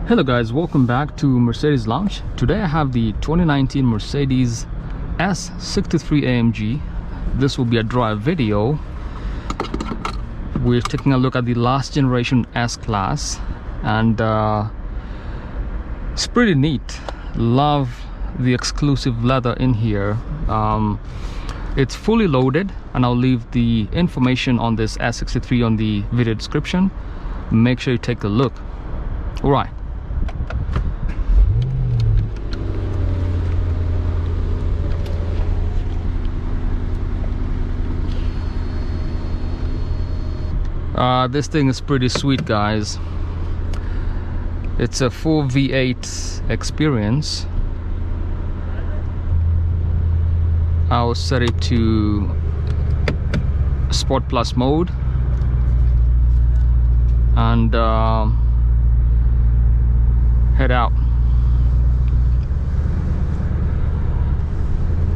Hello guys, welcome back to Mercedes Lounge. Today I have the 2019 Mercedes S63 AMG. This will be a drive video. We're taking a look at the last generation S-Class, and it's pretty neat. Love the exclusive leather in here. It's fully loaded, and I'll leave the information on this S63 on the video description. Make sure you take a look. All right. This thing is pretty sweet, guys. It's a full V8 experience. I'll set it to Sport Plus mode and head out.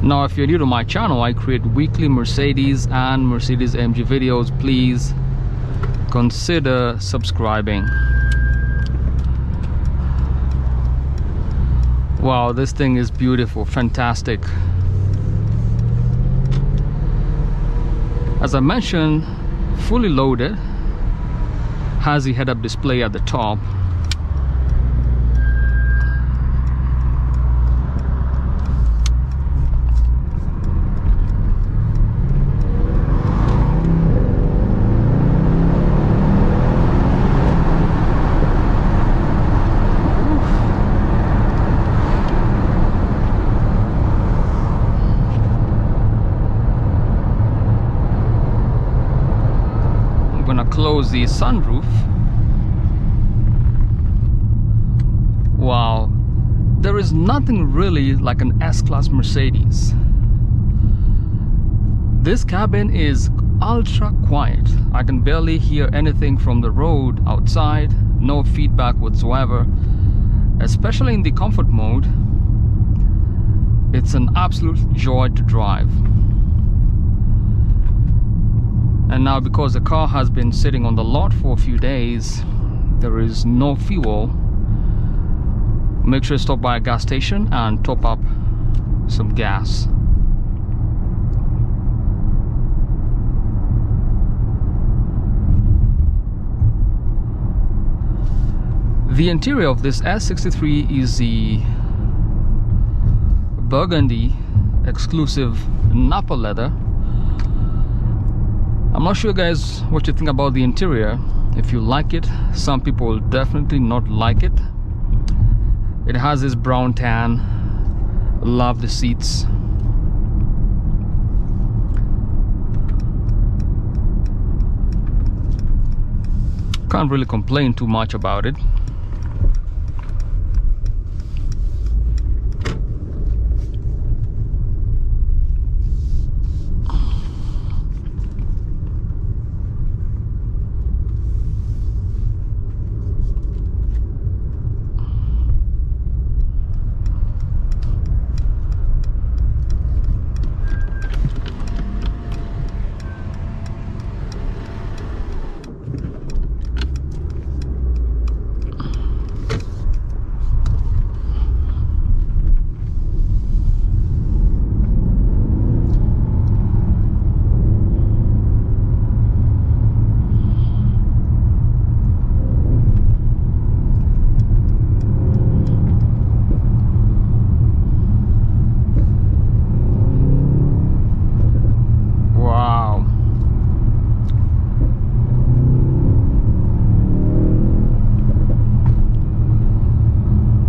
Now, if you're new to my channel, I create weekly Mercedes and Mercedes AMG videos. Please consider subscribing. Wow, this thing is beautiful, fantastic. As I mentioned, fully loaded, has the head-up display at the top. Close the sunroof. Wow, there is nothing really like an S-Class Mercedes. This cabin is ultra quiet. I can barely hear anything from the road outside. No feedback whatsoever, especially in the comfort mode. It's an absolute joy to drive. And now, because the car has been sitting on the lot for a few days, there is no fuel. Make sure to stop by a gas station and top up some gas. The interior of this S63 is the burgundy exclusive Napa leather. I'm not sure, guys, what you think about the interior. If you like it, some people definitely not like it. It has this brown tan. Love the seats. Can't really complain too much about it.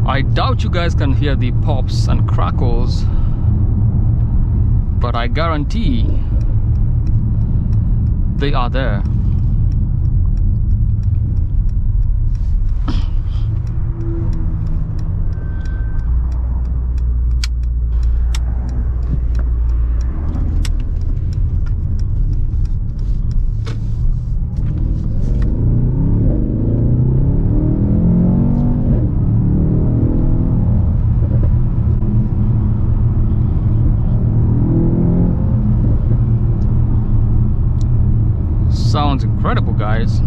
I doubt you guys can hear the pops and crackles, but I guarantee they are there. Sounds incredible, guys.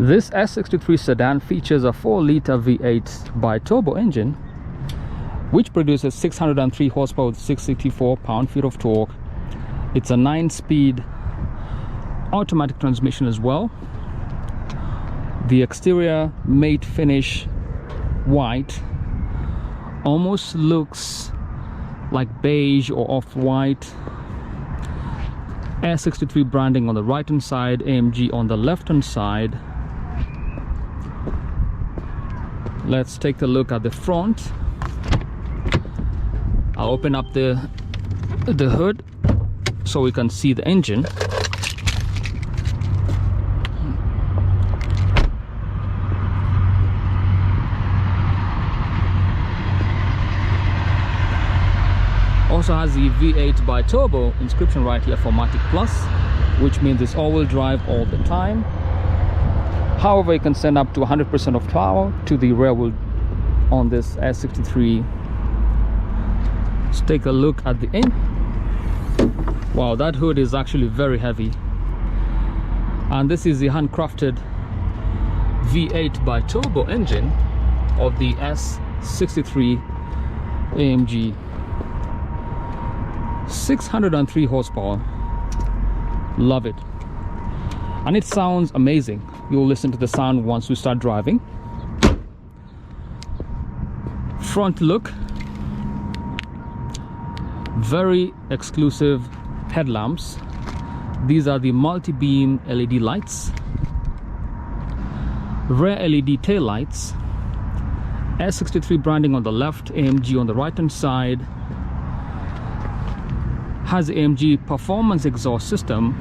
This S63 sedan features a 4-liter V8 bi-turbo engine which produces 603 horsepower with 664 pound-feet of torque. It's a 9-speed automatic transmission as well. The exterior matte finish white, almost looks like beige or off-white. S63 branding on the right hand side, AMG on the left hand side. Let's take a look at the front. I'll open up the hood so we can see the engine. Also has the V8 bi-turbo inscription right here for Matic Plus, which means it's all-wheel drive all the time. However, you can send up to 100% of power to the rear wheel on this S63. Let's take a look at the engine. Wow, that hood is actually very heavy. And this is the handcrafted V8 bi-turbo engine of the S63 AMG. 603 horsepower. Love it. And it sounds amazing. You'll listen to the sound once we start driving. Front look. Very exclusive headlamps. These are the multi-beam LED lights. Rear LED tail lights. S63 branding on the left, AMG on the right hand side. Has the AMG performance exhaust system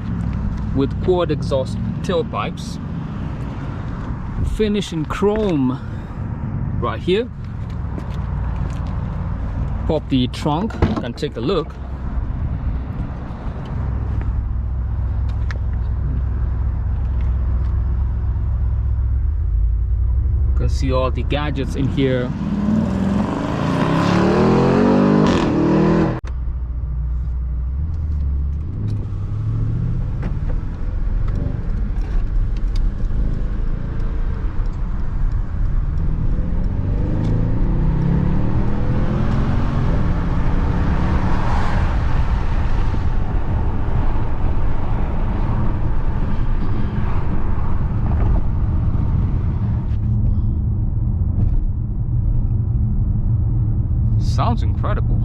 with quad exhaust tailpipes. Finish in chrome right here. Pop the trunk and take a look. You can see all the gadgets in here. Sounds incredible.